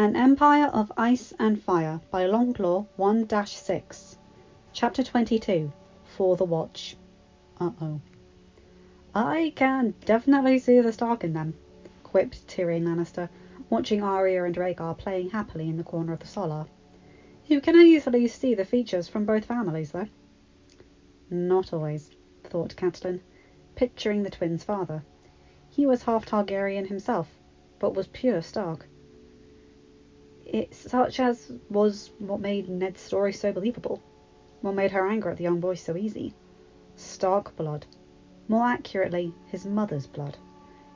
An Empire of Ice and Fire by Longclaw 1-6. Chapter 22. For the Watch. Uh-oh. I can definitely see the Stark in them, quipped Tyrion Lannister, watching Arya and Rhaegar playing happily in the corner of the solar. You can easily see the features from both families, though. Not always, thought Catelyn, picturing the twins' father. He was half Targaryen himself, but was pure Stark. Such as was what made Ned's story so believable, what made her anger at the young boy so easy. Stark blood. More accurately, his mother's blood.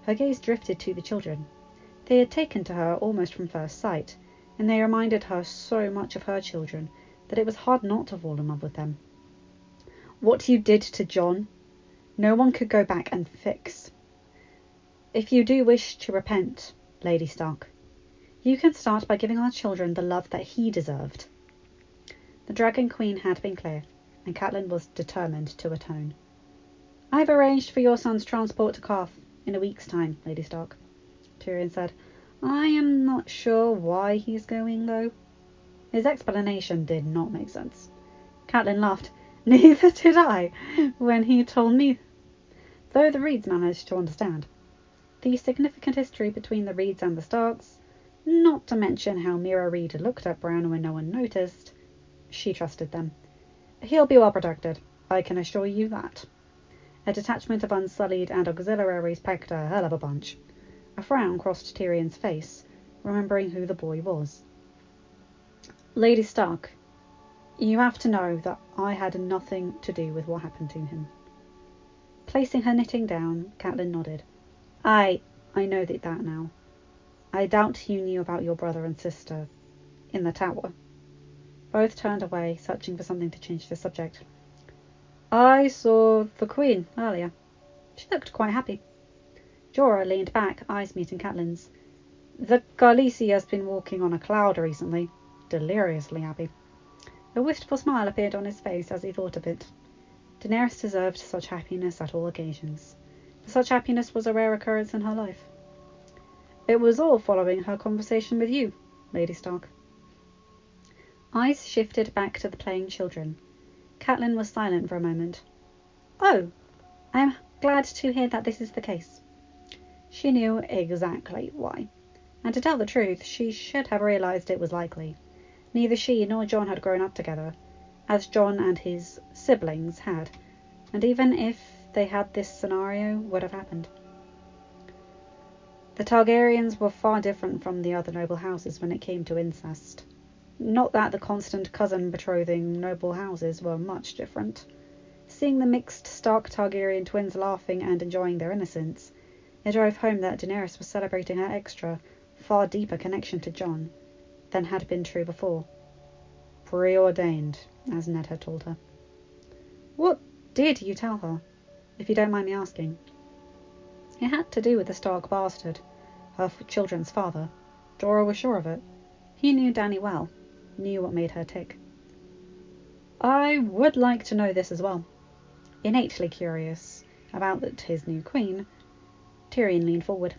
Her gaze drifted to the children. They had taken to her almost from first sight, and they reminded her so much of her children that it was hard not to fall in love with them. What you did to Jon, no one could go back and fix. If you do wish to repent, Lady Stark, you can start by giving our children the love that he deserved. The Dragon Queen had been clear, and Catelyn was determined to atone. I've arranged for your son's transport to Karth in a week's time, Lady Stark, Tyrion said. I am not sure why he's going, though. His explanation did not make sense. Catelyn laughed. Neither did I, when he told me, though the Reeds managed to understand. The significant history between the Reeds and the Starks, not to mention how Mira Reed looked at Bran when no one noticed, she trusted them. He'll be well protected, I can assure you that. A detachment of Unsullied and auxiliaries packed a hell of a bunch. A frown crossed Tyrion's face, remembering who the boy was. Lady Stark, you have to know that I had nothing to do with what happened to him. Placing her knitting down, Catelyn nodded. I know that now. I doubt you knew about your brother and sister in the tower. Both turned away, searching for something to change the subject. I saw the Queen earlier. She looked quite happy. Jorah leaned back, eyes meeting Catelyn's. The Khaleesi has been walking on a cloud recently, deliriously happy. A wistful smile appeared on his face as he thought of it. Daenerys deserved such happiness at all occasions. Such happiness was a rare occurrence in her life. It was all following her conversation with you, Lady Stark. Eyes shifted back to the playing children. Catelyn was silent for a moment. Oh, I am glad to hear that this is the case. She knew exactly why, and to tell the truth, she should have realised it was likely. Neither she nor Jon had grown up together, as Jon and his siblings had, and even if they had, this scenario would have happened. The Targaryens were far different from the other noble houses when it came to incest. Not that the constant cousin-betrothing noble houses were much different. Seeing the mixed Stark Targaryen twins laughing and enjoying their innocence, it drove home that Daenerys was celebrating her extra, far deeper connection to Jon than had been true before. Preordained, as Ned had told her. What did you tell her, if you don't mind me asking? It had to do with the Stark bastard, her children's father. Jorah was sure of it. He knew Dany well, knew what made her tick. I would like to know this as well. Innately curious about his new queen, Tyrion leaned forward.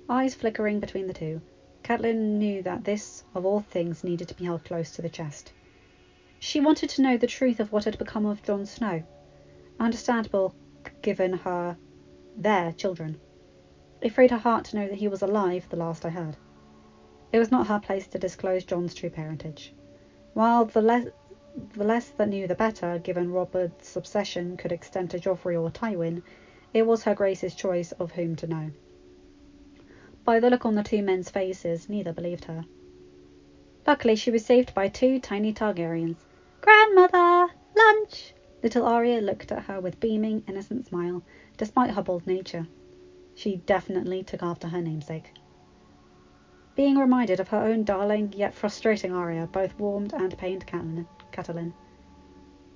Eyes flickering between the two, Catelyn knew that this, of all things, needed to be held close to the chest. She wanted to know the truth of what had become of Jon Snow. Understandable, given their children. It freed her heart to know that he was alive, the last I heard. It was not her place to disclose Jon's true parentage. While the less that knew the better, given Robert's obsession could extend to Joffrey or Tywin, it was her Grace's choice of whom to know. By the look on the two men's faces, neither believed her. Luckily, she was saved by two tiny Targaryens. Grandmother! Lunch! Little Arya looked at her with beaming, innocent smile, despite her bold nature. She definitely took after her namesake. Being reminded of her own darling, yet frustrating Arya, both warmed and pained Catelyn.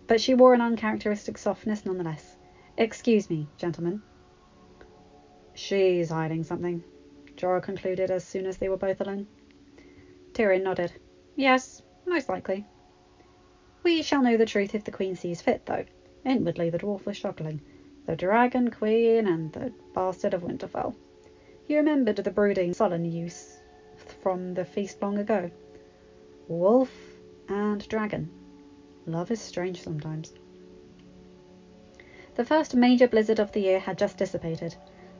But she wore an uncharacteristic softness nonetheless. Excuse me, gentlemen. She's hiding something, Jorah concluded as soon as they were both alone. Tyrion nodded. Yes, most likely. We shall know the truth if the Queen sees fit, though. Inwardly the dwarf was struggling. The Dragon Queen and the bastard of Winterfell. He remembered the brooding, sullen youth from the feast long ago. Wolf and dragon. Love is strange sometimes. The first major blizzard of the year had just dissipated,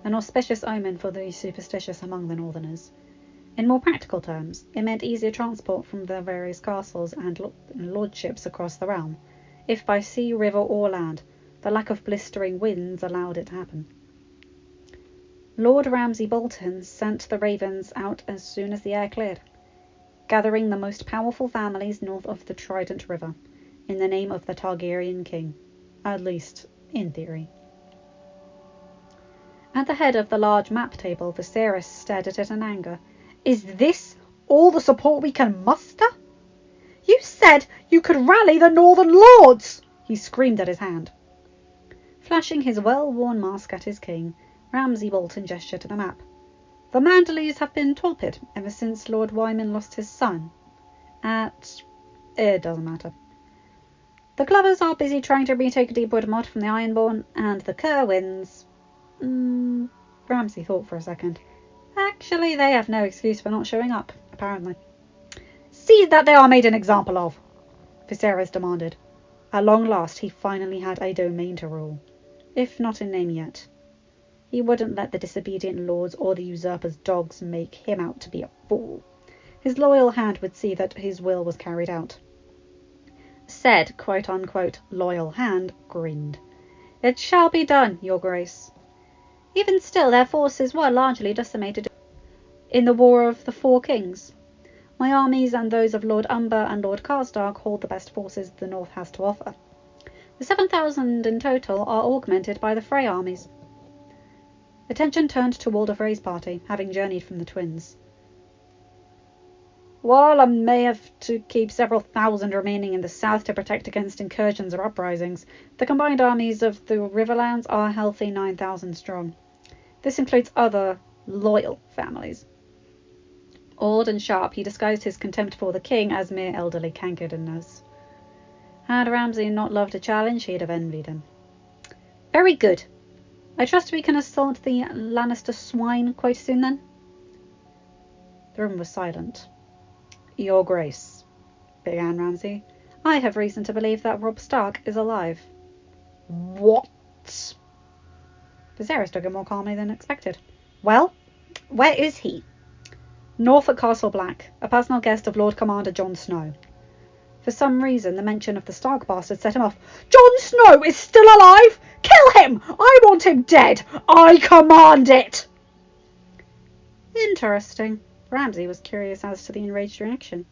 an auspicious omen for the superstitious among the northerners. In more practical terms, it meant easier transport from the various castles and lordships across the realm, if by sea, river or land the lack of blistering winds allowed it to happen. Lord Ramsay Bolton sent the ravens out as soon as the air cleared, gathering the most powerful families north of the Trident River, in the name of the Targaryen king, at least in theory. At the head of the large map table, Viserys stared at it in anger. "Is this all the support we can muster? You said you could rally the Northern Lords!" he screamed at his hand. Flashing his well-worn mask at his king, Ramsay Bolton gestured to the map. "The Manderleys have been torpid ever since Lord Wyman lost his son. It doesn't matter. The Clovers are busy trying to retake Deepwood Motte from the Ironborn, and the Kerwins..." Ramsay thought for a second. "Actually, they have no excuse for not showing up, apparently." "See that they are made an example of," Viserys demanded. At long last he finally had a domain to rule, if not in name yet. He wouldn't let the disobedient lords or the usurper's dogs make him out to be a fool. His loyal hand would see that his will was carried out. Said quote-unquote loyal hand grinned. "It shall be done, your grace." Even still, their forces were largely decimated in the War of the Four Kings. My armies and those of Lord Umber and Lord Karstark hold the best forces the North has to offer. The 7,000 in total are augmented by the Frey armies. Attention turned to Walder Frey's party, having journeyed from the Twins. "While I may have to keep several thousand remaining in the south to protect against incursions or uprisings, the combined armies of the Riverlands are a healthy 9,000 strong. This includes other loyal families." Awed and sharp, he disguised his contempt for the king as mere elderly cankerdness. Had Ramsay not loved a challenge, he'd have envied him. "Very good. I trust we can assault the Lannister swine quite soon then?" The room was silent. "Your Grace," began Ramsay, "I have reason to believe that Robb Stark is alive." "What?" Viserys took it more calmly than expected. "Well, where is he?" "North at Castle Black, a personal guest of Lord Commander Jon Snow." For some reason, the mention of the Stark bastard set him off. "Jon Snow is still alive? Kill him! I want him dead! I command it!" Interesting. Ramsay was curious as to the enraged reaction,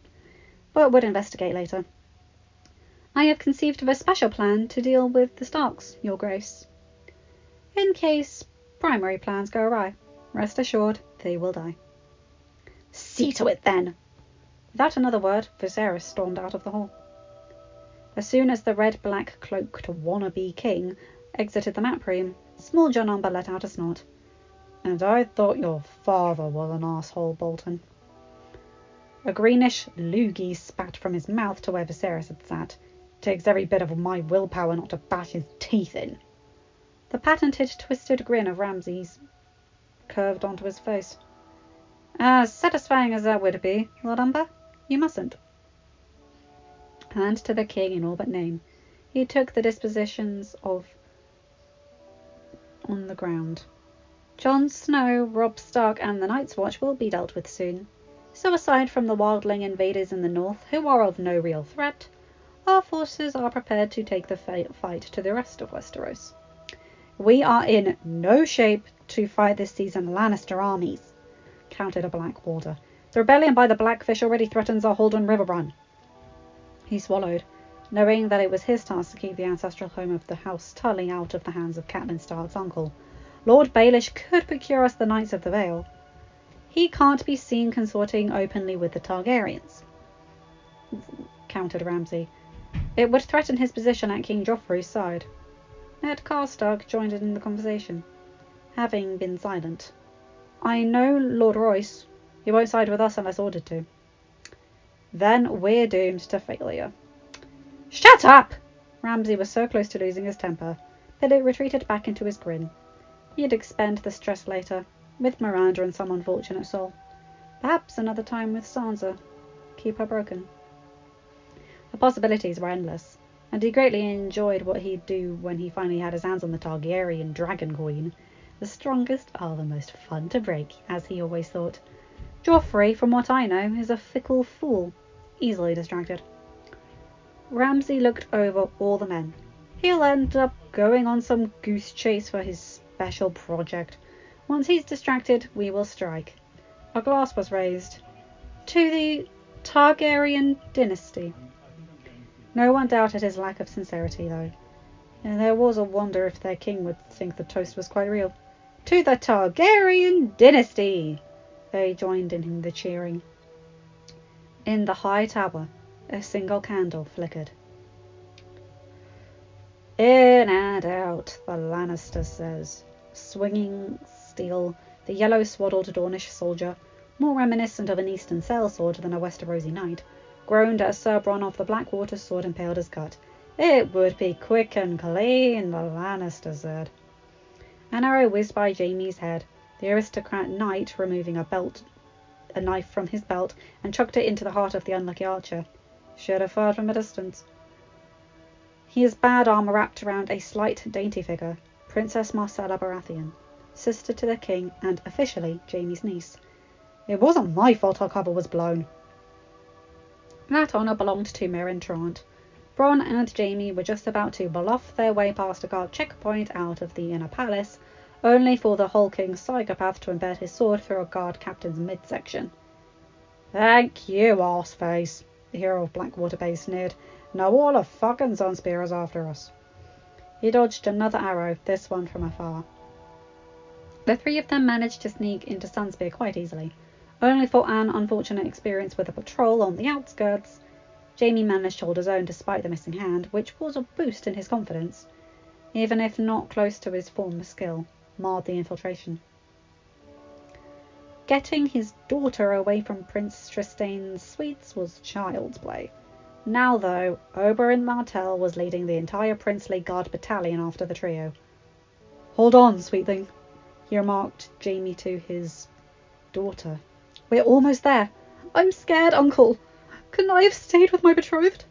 but would investigate later. "I have conceived of a special plan to deal with the Starks, your grace. In case primary plans go awry, rest assured they will die." "See to it then." Without another word, Viserys stormed out of the hall. As soon as the red-black cloaked wannabe king exited the map room, small John Umber let out a snort. "And I thought your father was an asshole, Bolton." A greenish loogie spat from his mouth to where Viserys had sat. "Takes every bit of my willpower not to bash his teeth in." The patented twisted grin of Ramsay's curved onto his face. "As satisfying as that would be, Lord Umber, you mustn't." And to the king in all but name, he took the dispositions of on the ground. Jon Snow, Robb Stark, and the Night's Watch will be dealt with soon. So aside from the wildling invaders in the north, who are of no real threat, our forces are prepared to take the fight to the rest of Westeros. We are in no shape to fight this season Lannister armies, countered a Black Warder. "The rebellion by the Blackfish already threatens our hold on River Run." He swallowed, knowing that it was his task to keep the ancestral home of the House Tully out of the hands of Catelyn Stark's uncle. Lord Baelish could procure us the Knights of the Vale. He can't be seen consorting openly with the Targaryens, countered Ramsay. It would threaten his position at King Joffrey's side. Ned Karstark joined in the conversation, having been silent. "I know Lord Royce. He won't side with us unless ordered to." "Then we're doomed to failure." "Shut up!" Ramsay was so close to losing his temper, but it retreated back into his grin. He'd expend the stress later, with Miranda and some unfortunate soul. Perhaps another time with Sansa. Keep her broken. The possibilities were endless, and he greatly enjoyed what he'd do when he finally had his hands on the Targaryen Dragon Queen. The strongest are the most fun to break, as he always thought. Joffrey, from what I know, is a fickle fool, easily distracted. Ramsay looked over all the men. He'll end up going on some goose chase for his special project. Once he's distracted, we will strike. A glass was raised. To the Targaryen dynasty. No one doubted his lack of sincerity, though, and there was a wonder if their king would think the toast was quite real. To the Targaryen dynasty! They joined in the cheering. In the high tower, a single candle flickered. In and out, the Lannister says. Swinging steel, the yellow swaddled Dornish soldier, more reminiscent of an eastern sellsword than a Westerosi knight, groaned as Sir Bronn of the Blackwater sword impaled his gut. It would be quick and clean, the Lannister said. An arrow whizzed by Jaime's head. The aristocrat knight, removing a knife from his belt, and chucked it into the heart of the unlucky archer. Should have fired from a distance. His bad arm wrapped around a slight, dainty figure, Princess Marcella Baratheon, sister to the king and, officially, Jaime's niece. It wasn't my fault our cover was blown. That honour belonged to Meryn Trant. Bronn and Jaime were just about to bluff their way past a guard checkpoint out of the inner palace, only for the hulking psychopath to embed his sword through a guard captain's midsection. Thank you, arseface, the hero of Blackwater Bay sneered. Now all the fucking Sunspear is after us. He dodged another arrow, this one from afar. The three of them managed to sneak into Sunspear quite easily. Only for an unfortunate experience with a patrol on the outskirts, Jaime managed to hold his own despite the missing hand, which was a boost in his confidence, even if not close to his former skill, marred the infiltration. Getting his daughter away from Prince Tristane's sweets was child's play. Now, though, Oberyn Martell was leading the entire princely guard battalion after the trio. Hold on, sweetling, he remarked Jaime to his daughter. We're almost there. I'm scared, uncle. Couldn't I have stayed with my betrothed?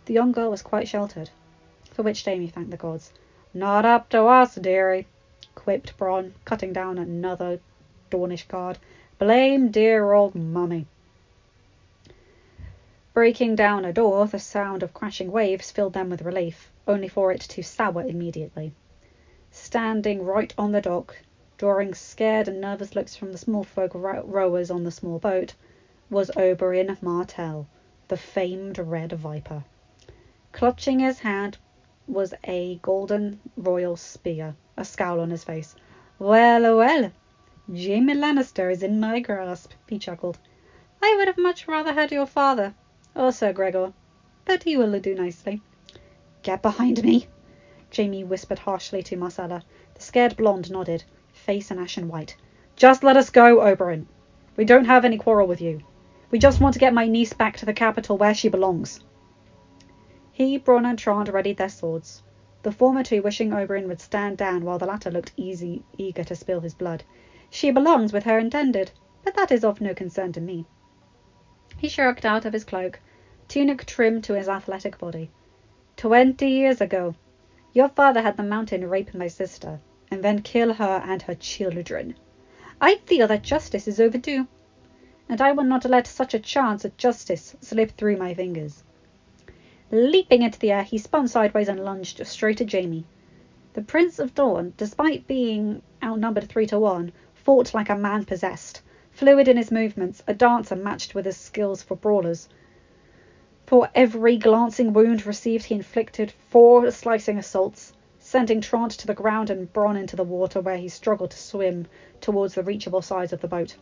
The young girl was quite sheltered, for which Jaime thanked the gods. Not up to us, dearie, quipped Bronn, cutting down another Dornish guard. Blame dear old mummy. Breaking down a door, the sound of crashing waves filled them with relief, only for it to sour immediately. Standing right on the dock, drawing scared and nervous looks from the small folk rowers on the small boat, was Oberyn Martell, the famed Red Viper. Clutching his hand was a golden royal spear, a scowl on his face. Well, well, Jaime Lannister is in my grasp, he chuckled. I would have much rather had your father, or Sir Gregor, but he will do nicely. Get behind me, Jaime whispered harshly to Marcella. The scared blonde nodded, face an ashen white. Just let us go, Oberyn. We don't have any quarrel with you. We just want to get my niece back to the capital where she belongs. He, Bronn and Trant readied their swords, the former two wishing Oberyn would stand down while the latter looked eager to spill his blood. She belongs with her intended, but that is of no concern to me. He shrugged out of his cloak, tunic trimmed to his athletic body. 20 years ago, your father had the mountain rape my sister, and then kill her and her children. I feel that justice is overdue, and I will not let such a chance at justice slip through my fingers. Leaping into the air, he spun sideways and lunged straight at Jaime. The Prince of Dawn, despite being outnumbered 3-1, fought like a man possessed, fluid in his movements, a dancer matched with his skills for brawlers. For every glancing wound received, he inflicted 4 slicing assaults, sending Trant to the ground and Bronn into the water, where he struggled to swim towards the reachable sides of the boat.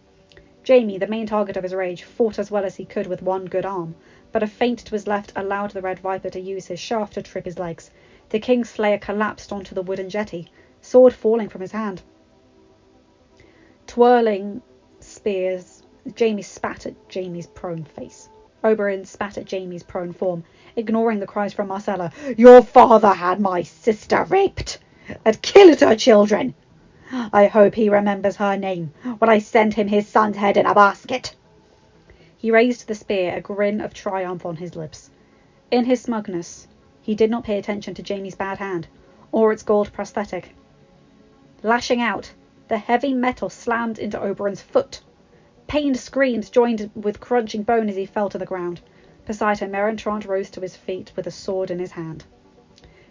Jaime, the main target of his rage, fought as well as he could with one good arm, but a feint to his left allowed the Red Viper to use his shaft to trip his legs. The Kingslayer collapsed onto the wooden jetty, sword falling from his hand. Twirling spears, Jaime spat at Jaime's prone face. Oberyn spat at Jaime's prone form, ignoring the cries from Marcella. Your father had my sister raped and killed her children. I hope he remembers her name when I send him his son's head in a basket. He raised the spear, a grin of triumph on his lips. In his smugness, he did not pay attention to Jaime's bad hand, or its gold prosthetic. Lashing out, the heavy metal slammed into Oberyn's foot. Pained screams joined with crunching bone as he fell to the ground. Beside him, Merentrant rose to his feet with a sword in his hand.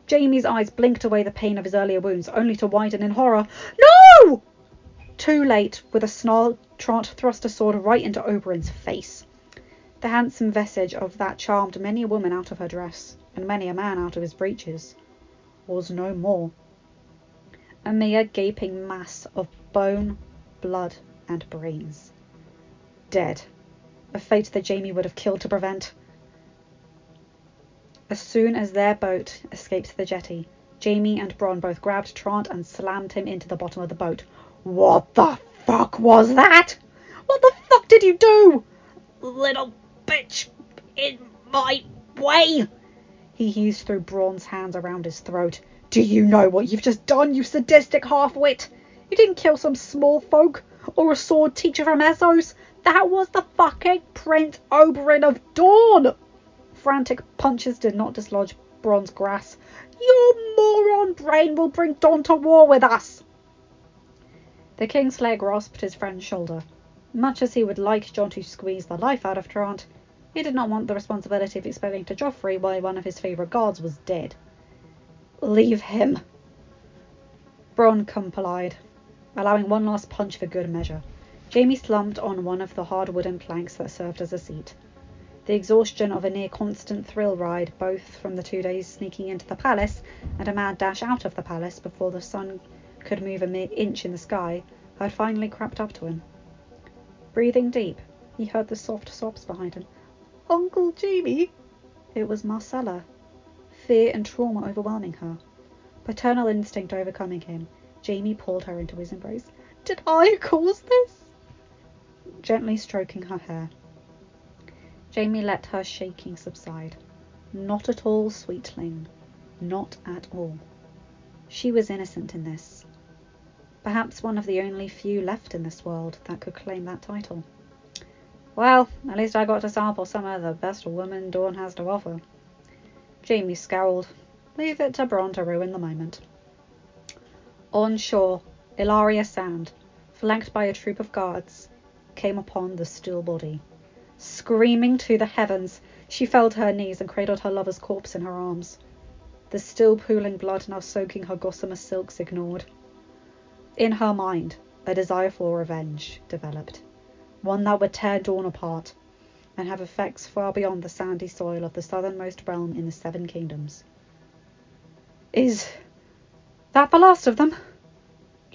Jaime's eyes blinked away the pain of his earlier wounds, only to widen in horror. No! Too late, with a snarl, Trant thrust a sword right into Oberyn's face. The handsome visage of that charmed many a woman out of her dress, and many a man out of his breeches, was no more. A mere gaping mass of bone, blood, and brains. Dead. A fate that Jaime would have killed to prevent. As soon as their boat escaped the jetty, Jaime and Bronn both grabbed Trant and slammed him into the bottom of the boat. What the fuck was that? What the fuck did you do? Little bitch in my way, he hissed through Bronn's hands around his throat. Do you know what you've just done, you sadistic half-wit? You didn't kill some small folk or a sword teacher from Essos. That was the fucking Prince Oberyn of Dorne. Frantic punches did not dislodge Bronn's grasp. Your moron brain will bring Dorne to war with us. The Kingslayer grasped his friend's shoulder. Much as he would like Jon to squeeze the life out of Trant, he did not want the responsibility of explaining to Joffrey why one of his favourite guards was dead. Leave him. Bronn complied, allowing one last punch for good measure. Jaime slumped on one of the hard wooden planks that served as a seat. The exhaustion of a near-constant thrill ride, both from the 2 days sneaking into the palace and a mad dash out of the palace before the sun could move a mere inch in the sky, had finally crept up to him. Breathing deep, he heard the soft sobs behind him. Uncle Jaime! It was Marcella, fear and trauma overwhelming her. Paternal instinct overcoming him, Jaime pulled her into his embrace. Did I cause this? Gently stroking her hair. Jaime let her shaking subside. Not at all, sweetling. Not at all. She was innocent in this. Perhaps one of the only few left in this world that could claim that title. Well, at least I got to sample some of the best woman Dorne has to offer. Jaime scowled. Leave it to Bronn to ruin the moment. On shore, Ilaria Sand, flanked by a troop of guards, came upon the still body. Screaming to the heavens, she fell to her knees and cradled her lover's corpse in her arms. The still pooling blood now soaking her gossamer silks ignored. In her mind, a desire for revenge developed, one that would tear Dorne apart and have effects far beyond the sandy soil of the southernmost realm in the Seven Kingdoms. Is that the last of them?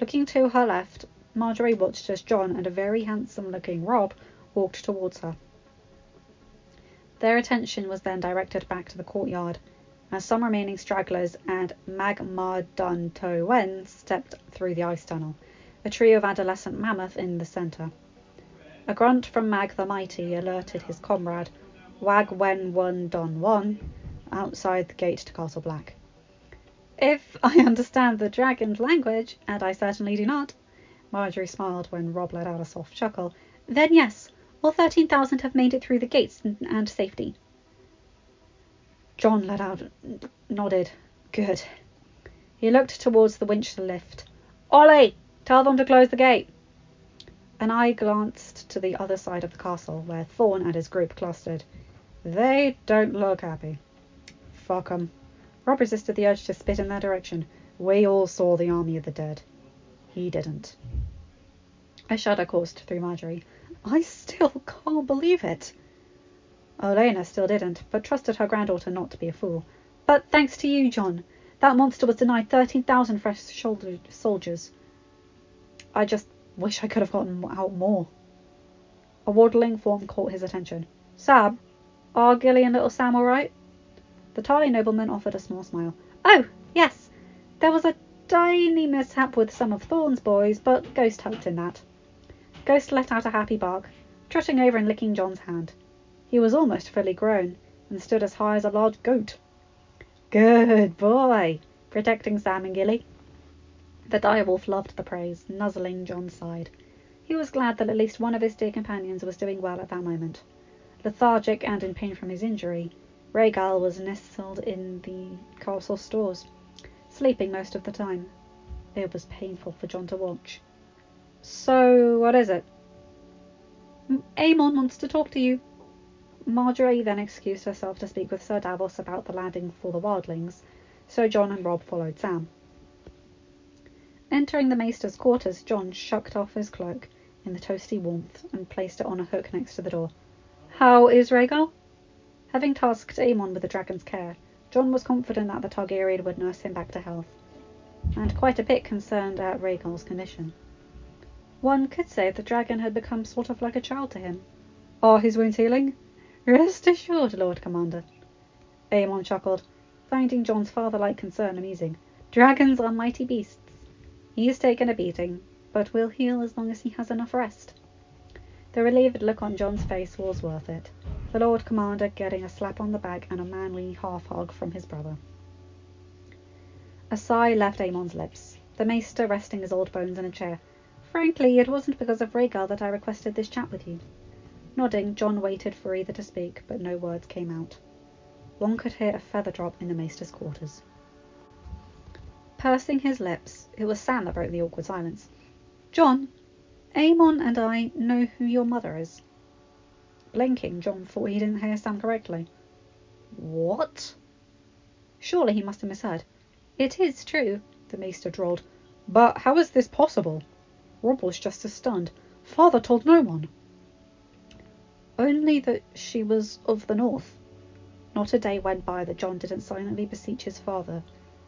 Looking to her left, Marjorie watched as Jon and a very handsome-looking Robb walked towards her. Their attention was then directed back to the courtyard, as some remaining stragglers and Magmar Dun To Wen stepped through the ice tunnel, a trio of adolescent mammoth in the centre. A grunt from Mag the Mighty alerted his comrade, Wag Wen Wun Don Won, outside the gate to Castle Black. If I understand the dragon's language, and I certainly do not, Marjorie smiled when Robb let out a soft chuckle, then yes, all 13,000 have made it through the gates and safety. Jon nodded. Good. He looked towards the winch lift. Ollie, tell them to close the gate. An eye glanced to the other side of the castle, where Thorne and his group clustered. They don't look happy. Fuck 'em. Robb resisted the urge to spit in their direction. We all saw the army of the dead. He didn't. A shudder coursed through Marjorie. I still can't believe it. Olenna still didn't, but trusted her granddaughter not to be a fool. But thanks to you, Jon, that monster was denied 13,000 fresh soldiers. I just wish I could have gotten out more. A waddling form caught his attention. Sam, are Gilly and little Sam all right? The Tarly nobleman offered a small smile. Oh, yes. There was a tiny mishap with some of Thorne's boys, but Ghost helped in that. Ghost let out a happy bark, trotting over and licking Jon's hand. He was almost fully grown, and stood as high as a large goat. Good boy, protecting Sam and Gilly. The direwolf loved the praise, nuzzling Jon's side. He was glad that at least one of his dear companions was doing well at that moment. Lethargic and in pain from his injury, Rhaegal was nestled in the castle stores, sleeping most of the time. It was painful for Jon to watch. "So, what is it?" "Aemon wants to talk to you." Marjorie then excused herself to speak with Sir Davos about the landing for the wildlings, so Jon and Robb followed Sam. Entering the maester's quarters, Jon shucked off his cloak in the toasty warmth and placed it on a hook next to the door. "How is Rhaegal?" Having tasked Aemon with the dragon's care, Jon was confident that the Targaryen would nurse him back to health, and quite a bit concerned at Rhaegal's condition. One could say the dragon had become sort of like a child to him. "Are his wounds healing?" "Rest assured, Lord Commander." Aemon chuckled, finding Jon's father-like concern amusing. "Dragons are mighty beasts. He's taken a beating, but will heal as long as he has enough rest." The relieved look on Jon's face was worth it, the Lord Commander getting a slap on the back and a manly half-hug from his brother. A sigh left Aemon's lips, the maester resting his old bones in a chair. "Frankly, it wasn't because of Rhaegal that I requested this chat with you." Nodding, Jon waited for either to speak, but no words came out. One could hear a feather drop in the maester's quarters. Pursing his lips, it was Sam that broke the awkward silence. "Jon, Aemon and I know who your mother is." Blinking, Jon thought he didn't hear Sam correctly. "What?" Surely he must have misheard. "It is true," the maester drawled. "But how is this possible?" Robb was just as stunned. "Father told no one." "Only that she was of the north." Not a day went by that Jon didn't silently beseech his father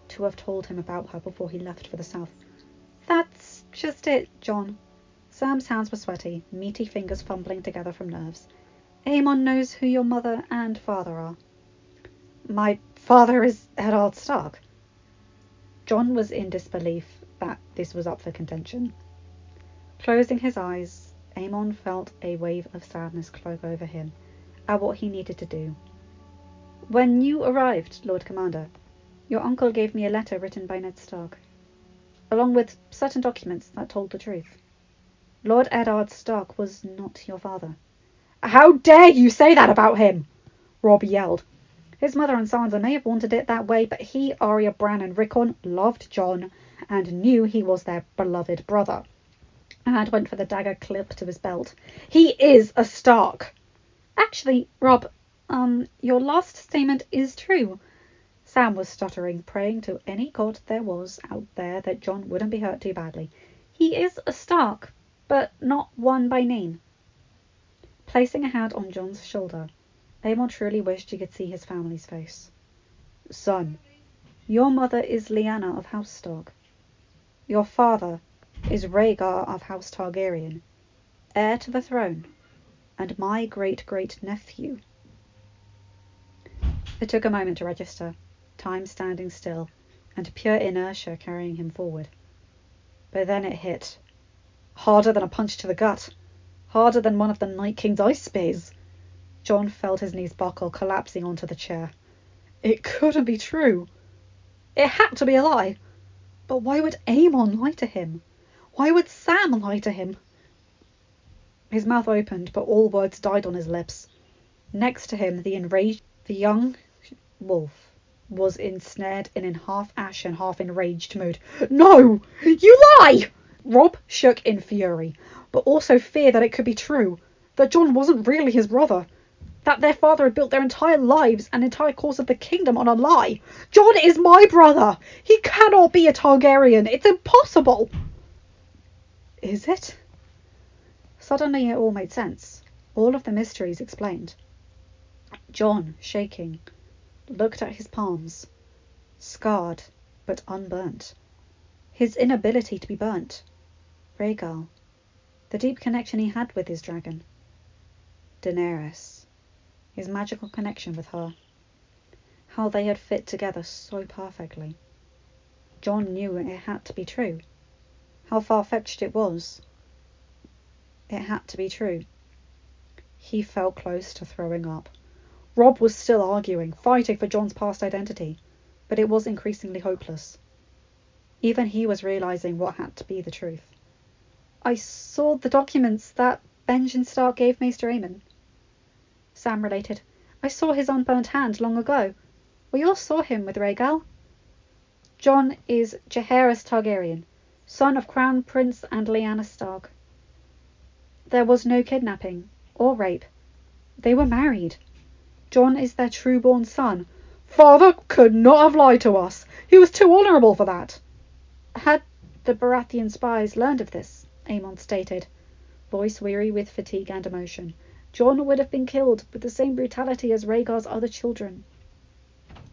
to have told him about her before he left for the south. "That's just it, Jon." Sam's hands were sweaty, meaty fingers fumbling together from nerves. "Aemon knows who your mother and father are." "My father is Eddard Stark." Jon was in disbelief that this was up for contention. Closing his eyes, Aemon felt a wave of sadness clog over him at what he needed to do. "When you arrived, Lord Commander, your uncle gave me a letter written by Ned Stark, along with certain documents that told the truth. Lord Eddard Stark was not your father." "How dare you say that about him?" Robb yelled. His mother and Sansa may have wanted it that way, but he, Arya, Bran and Rickon loved Jon and knew he was their beloved brother, and went for the dagger clipped to his belt. "He is a Stark." "Actually, Robb, your last statement is true." Sam was stuttering, praying to any god there was out there that Jon wouldn't be hurt too badly. "He is a Stark, but not one by name." Placing a hand on Jon's shoulder, Aemon truly wished he could see his family's face. "Son, your mother is Lyanna of House Stark. Your father is Rhaegar of House Targaryen, heir to the throne, and my great-great-nephew." It took a moment to register, time standing still, and pure inertia carrying him forward. But then it hit. Harder than a punch to the gut. Harder than one of the Night King's ice spears. Jon felt his knees buckle, collapsing onto the chair. It couldn't be true. It had to be a lie. But why would Aemon lie to him? Why would Sam lie to him? His mouth opened, but all words died on his lips. Next to him, the young wolf was ensnared in half ashen, half enraged mood. "No! You lie!" Robb shook in fury, but also fear that it could be true, that Jon wasn't really his brother, that their father had built their entire lives and entire course of the kingdom on a lie. "Jon is my brother! He cannot be a Targaryen! It's impossible!" Is it? Suddenly it all made sense. All of the mysteries explained. Jon, shaking, looked at his palms, scarred but unburnt. His inability to be burnt. Rhaegal. The deep connection he had with his dragon. Daenerys. His magical connection with her. How they had fit together so perfectly. Jon knew it had to be true. How far-fetched it was. It had to be true. He felt close to throwing up. Robb was still arguing, fighting for Jon's past identity, but it was increasingly hopeless. Even he was realizing what had to be the truth. "I saw the documents that Benjen Stark gave Maester Aemon." Sam related. I saw his unburnt hand long ago. We all saw him with Rhaegal. Jon is Jaehaerys Targaryen, son of Crown Prince and Lyanna Stark. There was no kidnapping or rape. They were married. Jon is their true-born son. Father could not have lied to us. He was too honourable for that. Had the Baratheon spies learned of this, Aemon stated, voice weary with fatigue and emotion, Jon would have been killed with the same brutality as Rhaegar's other children.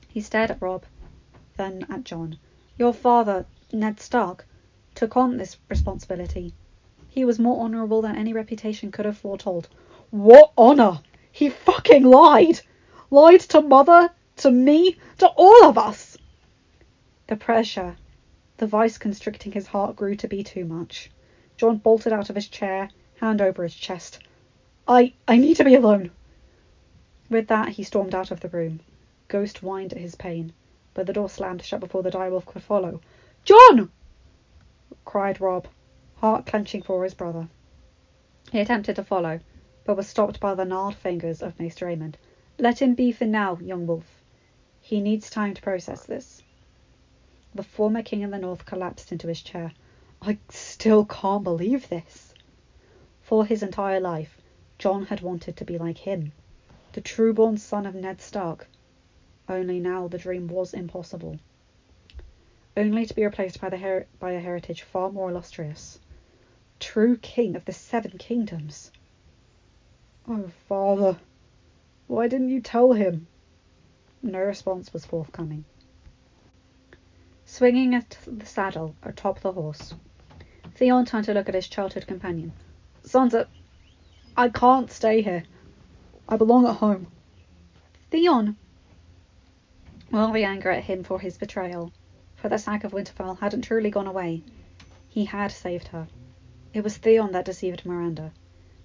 He stared at Robb, then at Jon. Your father, Ned Stark, took on this responsibility. He was more honourable than any reputation could have foretold. What honour? He fucking lied! Lied to Mother, to me, to all of us! The pressure, the vice constricting his heart, grew to be too much. Jon bolted out of his chair, hand over his chest. I need to be alone. With that, he stormed out of the room. Ghost whined at his pain, but the door slammed shut before the direwolf could follow. Jon! Cried Robb, heart clenching for his brother. He attempted to follow, but was stopped by the gnarled fingers of Maester Aemond. Let him be for now, young wolf. He needs time to process this. The former king of the north collapsed into his chair. I still can't believe this. For his entire life, Jon had wanted to be like him, the true-born son of Ned Stark. Only now the dream was impossible. Only to be replaced by a heritage far more illustrious. True king of the 7 kingdoms. Oh, father, why didn't you tell him? No response was forthcoming. Swinging at the saddle atop the horse, Theon turned to look at his childhood companion. Sansa, I can't stay here. I belong at home. Theon! All the anger at him for his betrayal, for the sack of Winterfell, hadn't truly gone away. He had saved her. It was Theon that deceived Miranda.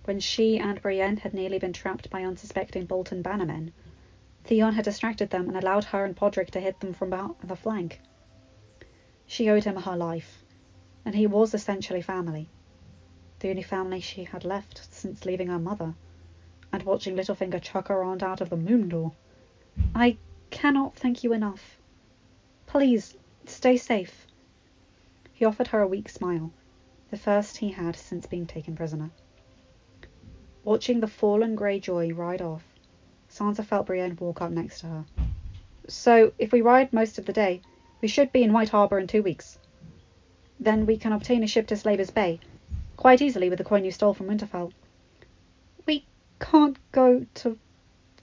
When she and Brienne had nearly been trapped by unsuspecting Bolton bannermen, Theon had distracted them and allowed her and Podrick to hit them from the flank. She owed him her life, and he was essentially family. The only family she had left since leaving her mother, and watching Littlefinger chuck her aunt out of the moon door. I cannot thank you enough. Please, stay safe. He offered her a weak smile, the first he had since being taken prisoner. Watching the fallen Greyjoy ride off, Sansa felt Brienne walk up next to her. So, if we ride most of the day, we should be in White Harbour in 2 weeks. Then we can obtain a ship to Slaver's Bay, quite easily with the coin you stole from Winterfell. We can't go to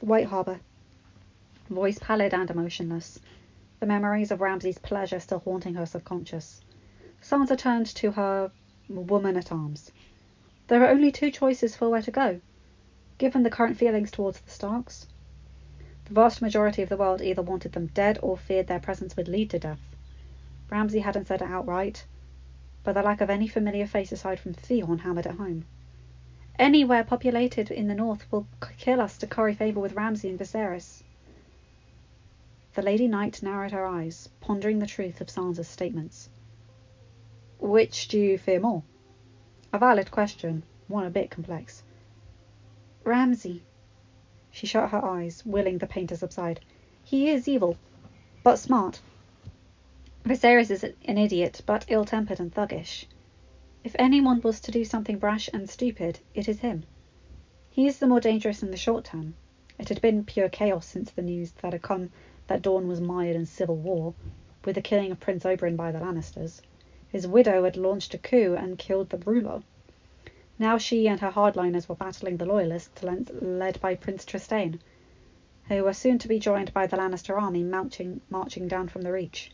White Harbour. Voice pallid and emotionless, the memories of Ramsay's pleasure still haunting her subconscious. Sansa turned to her woman-at-arms. There are only 2 choices for where to go, given the current feelings towards the Starks. The vast majority of the world either wanted them dead or feared their presence would lead to death. Ramsay hadn't said it outright, but the lack of any familiar face aside from Theon hammered it home. Anywhere populated in the north will kill us to curry favour with Ramsay and Viserys. The Lady Knight narrowed her eyes, pondering the truth of Sansa's statements. Which do you fear more? A valid question, one a bit complex. Ramsay. She shut her eyes, willing the pain to subside. He is evil, but smart. Viserys is an idiot, but ill-tempered and thuggish. If anyone was to do something brash and stupid, it is him. He is the more dangerous in the short term. It had been pure chaos since the news that had come that Dawn was mired in civil war, with the killing of Prince Oberyn by the Lannisters. His widow had launched a coup and killed the ruler. Now she and her hardliners were battling the Loyalists, led by Prince Trystane, who were soon to be joined by the Lannister army marching down from the Reach.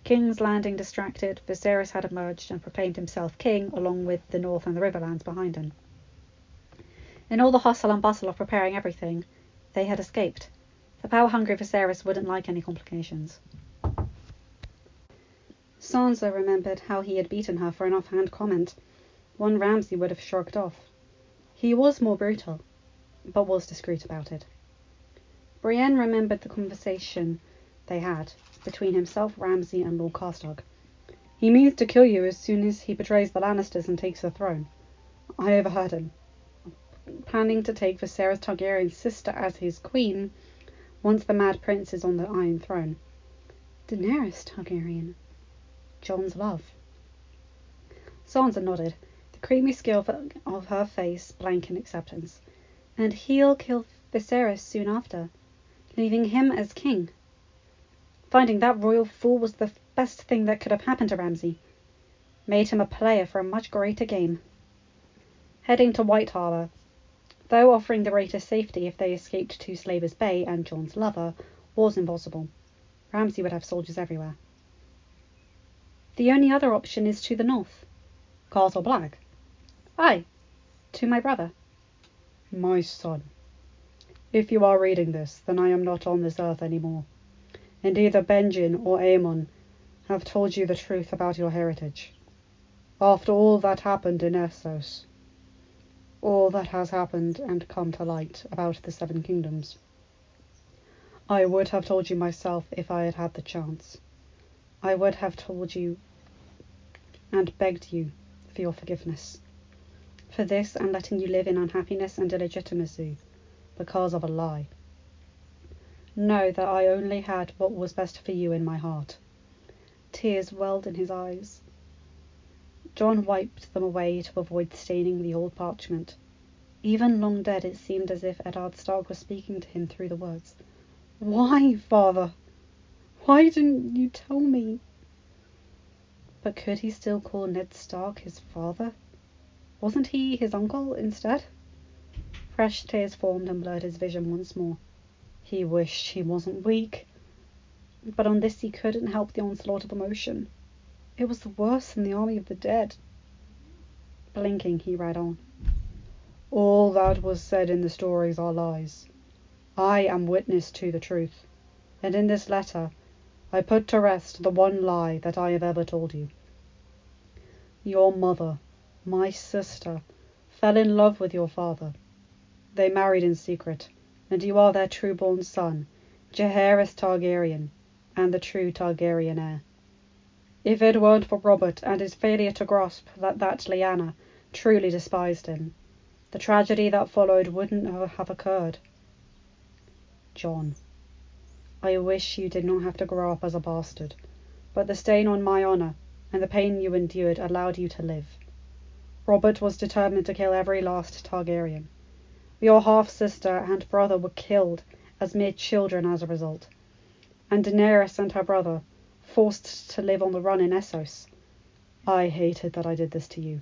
King's Landing distracted, Viserys had emerged and proclaimed himself king, along with the North and the Riverlands behind him. In all the hustle and bustle of preparing everything, they had escaped. The power-hungry Viserys wouldn't like any complications. Sansa remembered how he had beaten her for an offhand comment, one Ramsay would have shrugged off. He was more brutal, but was discreet about it. Brienne remembered the conversation they had between himself, Ramsay, and Lord Karstark. He means to kill you as soon as he betrays the Lannisters and takes the throne. I overheard him. planning to take Viserys Targaryen's sister as his queen once the Mad Prince is on the Iron Throne. Daenerys Targaryen. Jon's love. Sansa nodded, the creamy skill of her face blank in acceptance. And he'll kill Viserys soon after, leaving him as king. Finding that royal fool was the best thing that could have happened to Ramsay. Made him a player for a much greater game. Heading to White Harbour, though offering the greatest safety if they escaped to Slaver's Bay and Jon's lover, was impossible. Ramsay would have soldiers everywhere. The only other option is to the north. Castle Black. Aye, to my brother. My son. If you are reading this, then I am not on this earth anymore, and either Benjen or Aemon have told you the truth about your heritage. After all that happened in Essos, all that has happened and come to light about the Seven Kingdoms, I would have told you myself if I had had the chance. I would have told you and begged you for your forgiveness. For this and letting you live in unhappiness and illegitimacy because of a lie. Know that I only had what was best for you in my heart. Tears welled in his eyes. Jon wiped them away to avoid staining the old parchment. Even long dead, it seemed as if Eddard Stark was speaking to him through the words. Why, father? Why didn't you tell me? But could he still call Ned Stark his father? Wasn't he his uncle instead? Fresh tears formed and blurred his vision once more. He wished he wasn't weak. But on this he couldn't help the onslaught of emotion. It was worse than the army of the dead. Blinking, he read on. All that was said in the stories are lies. I am witness to the truth, and in this letter I put to rest the one lie that I have ever told you. Your mother, my sister, fell in love with your father. They married in secret, and you are their true-born son, Jaehaerys Targaryen, and the true Targaryen heir. If it weren't for Robert and his failure to grasp that Lyanna truly despised him, the tragedy that followed wouldn't have occurred. Jon, I wish you did not have to grow up as a bastard, but the stain on my honour and the pain you endured allowed you to live. Robert was determined to kill every last Targaryen. Your half-sister and brother were killed as mere children as a result, and Daenerys and her brother forced to live on the run in Essos. I hated that I did this to you,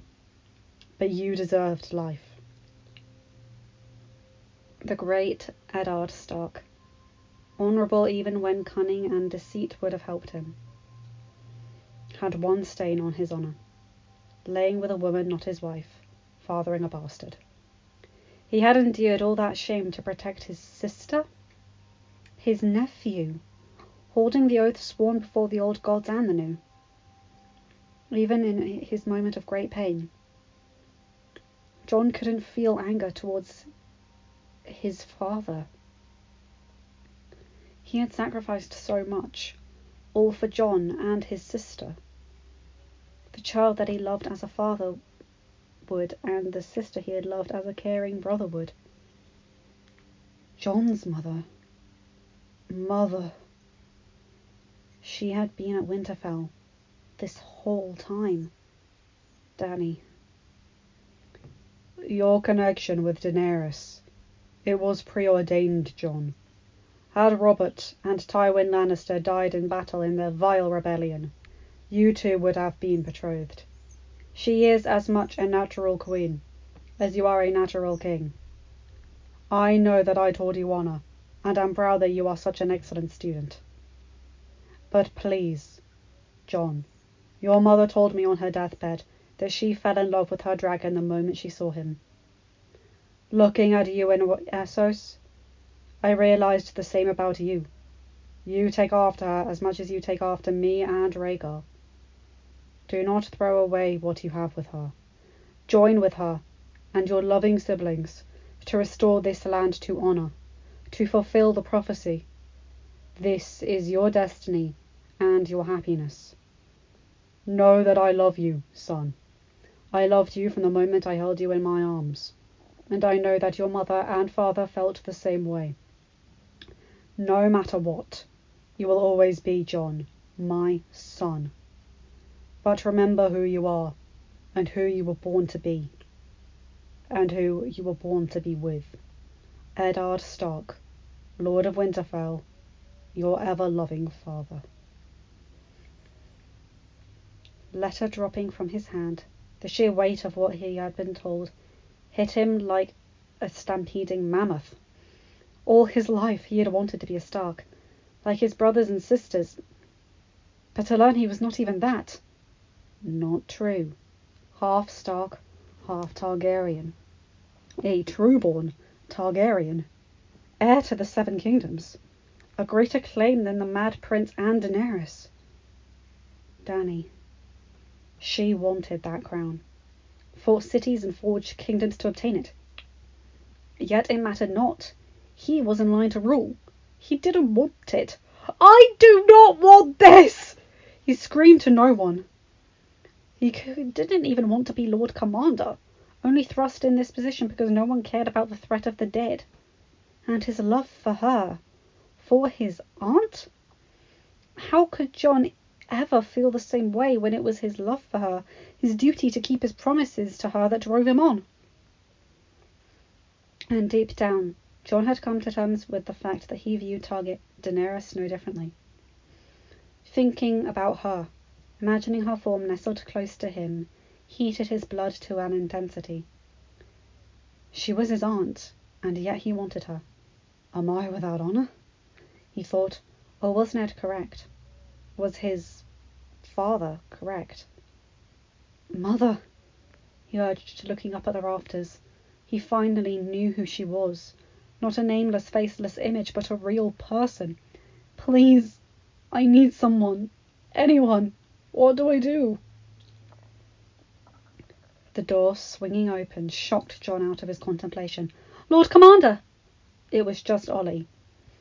but you deserved life. The great Eddard Stark, honourable even when cunning and deceit would have helped him, had one stain on his honour, laying with a woman not his wife, fathering a bastard. He had endured all that shame to protect his sister, his nephew, holding the oath sworn before the old gods and the new. Even in his moment of great pain, Jon couldn't feel anger towards his father. He had sacrificed so much, all for Jon and his sister, the child that he loved as a father would, and the sister he had loved as a caring brother would. Jon's mother. She had been at Winterfell this whole time. Dany. Your connection with Daenerys. It was preordained, Jon. Had Robert and Tywin Lannister died in battle in their vile rebellion, you two would have been betrothed. She is as much a natural queen as you are a natural king. I know that I taught you honour, and am proud that you are such an excellent student. But please, Jon, your mother told me on her deathbed that she fell in love with her dragon the moment she saw him. Looking at you in Essos, I realised the same about you. You take after her as much as you take after me and Rhaegar. Do not throw away what you have with her. Join with her and your loving siblings to restore this land to honour, to fulfil the prophecy. This is your destiny and your happiness. Know that I love you, son. I loved you from the moment I held you in my arms, and I know that your mother and father felt the same way. No matter what, you will always be Jon, my son. But remember who you are, and who you were born to be, and who you were born to be with. Eddard Stark, Lord of Winterfell, your ever-loving father. Letter dropping from his hand, the sheer weight of what he had been told hit him like a stampeding mammoth. All his life he had wanted to be a Stark, like his brothers and sisters. But to learn he was not even that. Not true. Half Stark, half Targaryen. A true-born Targaryen. Heir to the Seven Kingdoms. A greater claim than the Mad Prince and Daenerys. Dany. She wanted that crown. Fought cities and forged kingdoms to obtain it. Yet it mattered not. He was in line to rule. He didn't want it. "I do not want this!" he screamed to no one. He didn't even want to be Lord Commander, only thrust in this position because no one cared about the threat of the dead. And his love for her, for his aunt? How could Jon ever feel the same way when it was his love for her, his duty to keep his promises to her that drove him on? And deep down, Jon had come to terms with the fact that he viewed Daenerys no differently. Thinking about her, imagining her form nestled close to him, heated his blood to an intensity. She was his aunt, and yet he wanted her. Am I without honour? He thought, or was Ned correct? Was his father correct? Mother, he urged, looking up at the rafters. He finally knew who she was. Not a nameless, faceless image, but a real person. Please, I need someone. Anyone. What do I do? The door, swinging open, shocked Jon out of his contemplation. "Lord Commander!" It was just Ollie,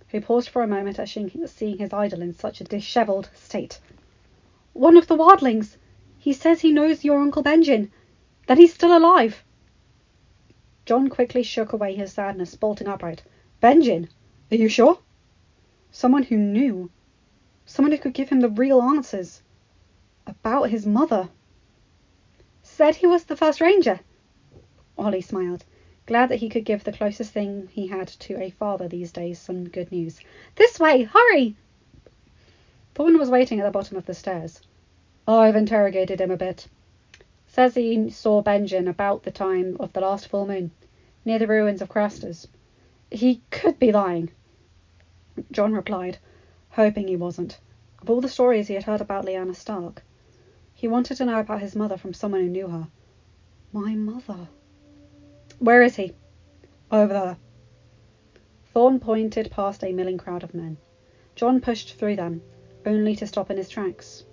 who paused for a moment at seeing his idol in such a dishevelled state. "One of the wildlings. He says he knows your Uncle Benjen, that he's still alive." Jon quickly shook away his sadness, bolting upright. "Benjen? Are you sure?" Someone who knew. Someone who could give him the real answers. About his mother. "Said he was the first ranger." Ollie smiled, glad that he could give the closest thing he had to a father these days some good news. "This way! Hurry!" Thorne was waiting at the bottom of the stairs. "I've interrogated him a bit. Says he saw Benjen about the time of the last full moon, near the ruins of Craster's. He could be lying," Jon replied, hoping he wasn't. Of all the stories he had heard about Lyanna Stark, he wanted to know about his mother from someone who knew her. My mother. "Where is he?" "Over there." Thorne pointed past a milling crowd of men. Jon pushed through them, only to stop in his tracks.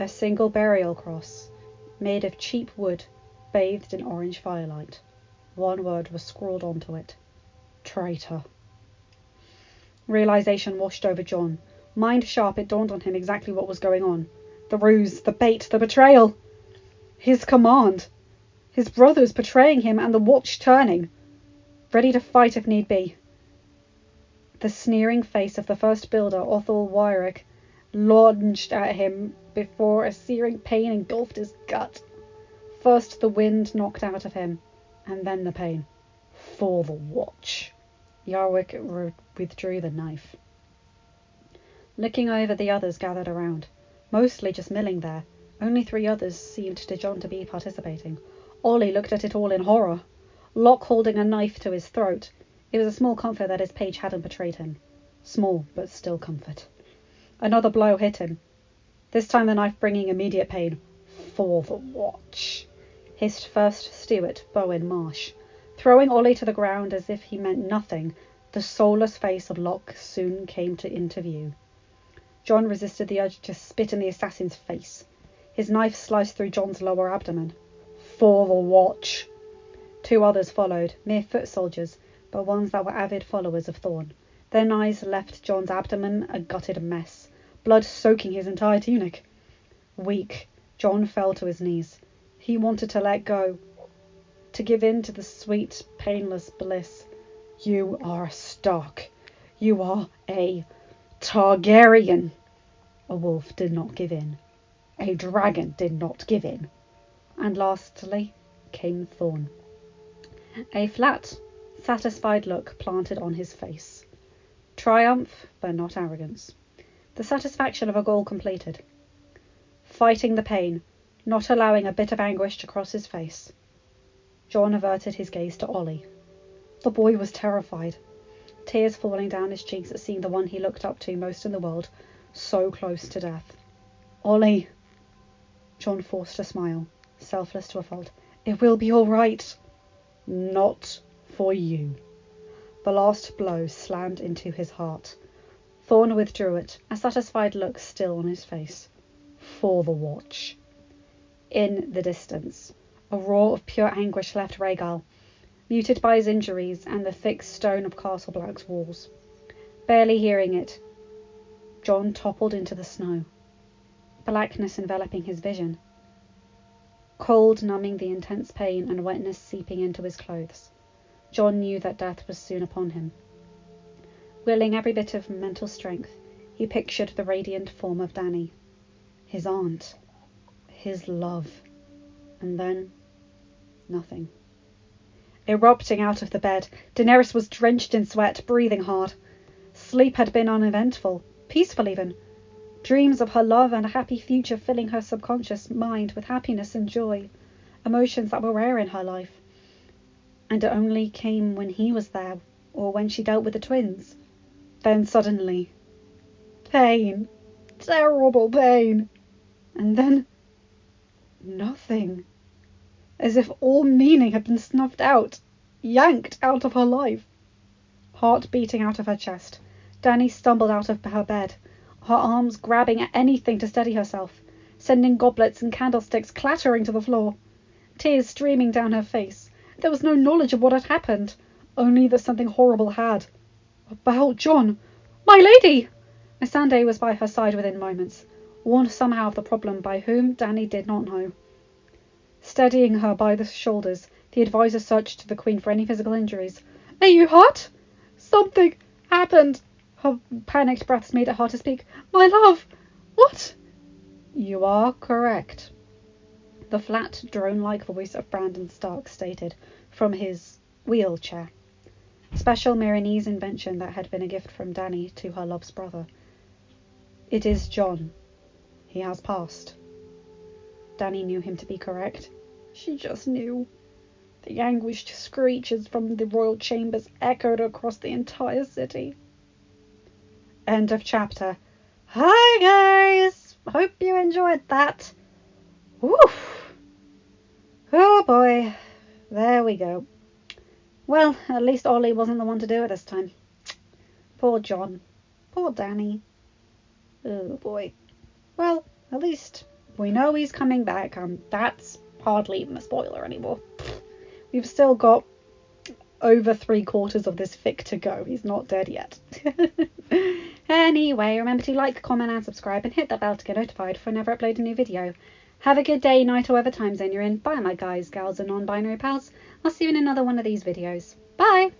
A single burial cross, made of cheap wood, bathed in orange firelight. One word was scrawled onto it. Traitor. Realization washed over Jon. Mind sharp, it dawned on him exactly what was going on. The ruse, the bait, the betrayal. His command. His brothers betraying him and the watch turning. Ready to fight if need be. The sneering face of the first builder, Othel Wyrick, lunged at him before a searing pain engulfed his gut. First the wind knocked out of him, and then the pain. For the watch. Yarwick withdrew the knife. Looking over, the others gathered around, mostly just milling there. Only 3 others seemed to Jon to be participating. Ollie looked at it all in horror, Locke holding a knife to his throat. It was a small comfort that his page hadn't betrayed him. Small, but still comfort. Another blow hit him, this time the knife bringing immediate pain. For the watch, hissed First Steward Bowen Marsh, throwing Ollie to the ground as if he meant nothing. The soulless face of Locke soon came into view. Jon resisted the urge to spit in the assassin's face. His knife sliced through Jon's lower abdomen. For the watch. 2 others followed, mere foot soldiers, but ones that were avid followers of Thorne. Their knives left Jon's abdomen a gutted mess, blood soaking his entire tunic. Weak, Jon fell to his knees. He wanted to let go. to give in to the sweet, painless bliss. You are a Stark. You are a Targaryen. A wolf did not give in. A dragon did not give in. And lastly came Thorn. A flat, satisfied look planted on his face. Triumph, but not arrogance. The satisfaction of a goal completed. Fighting the pain, not allowing a bit of anguish to cross his face. Jon averted his gaze to Ollie. The boy was terrified, tears falling down his cheeks at seeing the one he looked up to most in the world so close to death. Ollie! Jon forced a smile, selfless to a fault. It will be all right. Not for you. The last blow slammed into his heart. Thorn withdrew it, a satisfied look still on his face. For the watch. In the distance, a roar of pure anguish left Rhaegal, muted by his injuries and the thick stone of Castle Black's walls. Barely hearing it, Jon toppled into the snow, blackness enveloping his vision, cold numbing the intense pain and wetness seeping into his clothes. Jon knew that death was soon upon him. Willing every bit of mental strength, he pictured the radiant form of Dany, his aunt, his love, and then nothing. Erupting out of the bed, Daenerys was drenched in sweat, breathing hard. Sleep had been uneventful, peaceful even. Dreams of her love and a happy future filling her subconscious mind with happiness and joy, emotions that were rare in her life. And it only came when he was there, or when she dealt with the twins. Then suddenly, pain, terrible pain, and then nothing. As if all meaning had been snuffed out, yanked out of her life. Heart beating out of her chest, Dany stumbled out of her bed, her arms grabbing at anything to steady herself, sending goblets and candlesticks clattering to the floor. Tears streaming down her face. There was no knowledge of what had happened, only that something horrible had. About Jon. My lady! Missandei was by her side within moments, warned somehow of the problem by whom Dany did not know. Steadying her by the shoulders, the advisor searched the queen for any physical injuries. Are you hurt? Something happened. Her panicked breaths made it hard to speak. My love! What? You are correct. The flat, drone-like voice of Brandon Stark stated from his wheelchair. Special Myronese invention that had been a gift from Dany to her love's brother. It is Jon. He has passed. Dany knew him to be correct. She just knew. The anguished screeches from the royal chambers echoed across the entire city. End of chapter. Hi guys! Hope you enjoyed that. Woof! Oh boy. There we go. Well, at least Ollie wasn't the one to do it this time. Poor Jon. Poor Dany. Oh boy. Well, at least we know he's coming back, and that's hardly even a spoiler anymore. We've still got over 3/4 of this fic to go. He's not dead yet. Anyway, remember to like, comment and subscribe, and hit that bell to get notified for whenever I upload a new video. Have a good day, night, or whatever time zone you're in. Bye my guys, gals and non-binary pals. I'll see you in another one of these videos. Bye!